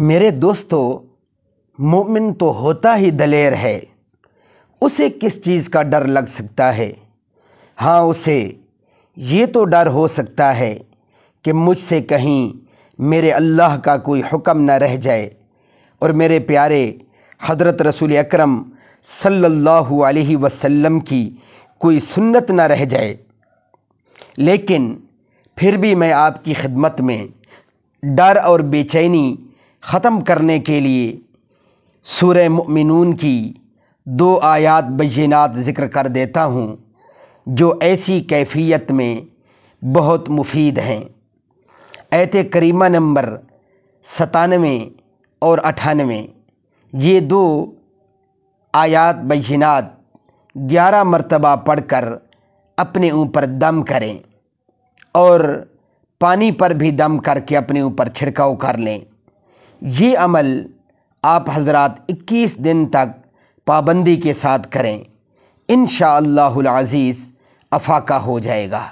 میرے دوستو، مومن تو ہوتا ہی دلیر ہے، اسے کس چیز کا ڈر لگ سکتا ہے؟ ہاں، اسے یہ تو ڈر ہو سکتا ہے کہ مجھ سے کہیں میرے اللہ کا کوئی حکم نہ رہ جائے اور میرے پیارے حضرت رسول اکرم صلی اللہ علیہ وسلم کی کوئی سنت نہ رہ جائے۔ لیکن پھر بھی میں آپ کی خدمت میں ڈر اور بے چینی ختم کرنے کے لیے سورہ مؤمنون کی 2 آیات بینات ذکر کر دیتا ہوں، جو ایسی کیفیت میں بہت مفید ہیں۔ آیت کریمہ نمبر 97 اور 98، یہ 2 آیات بینات 11 مرتبہ پڑھ کر اپنے اوپر دم کریں اور پانی پر بھی دم کر کے اپنے اوپر چھڑکاؤ کر لیں۔ یہ عمل آپ حضرات 21 دن تک پابندی کے ساتھ کریں، انشاءاللہ العزیز افاقہ ہو جائے گا۔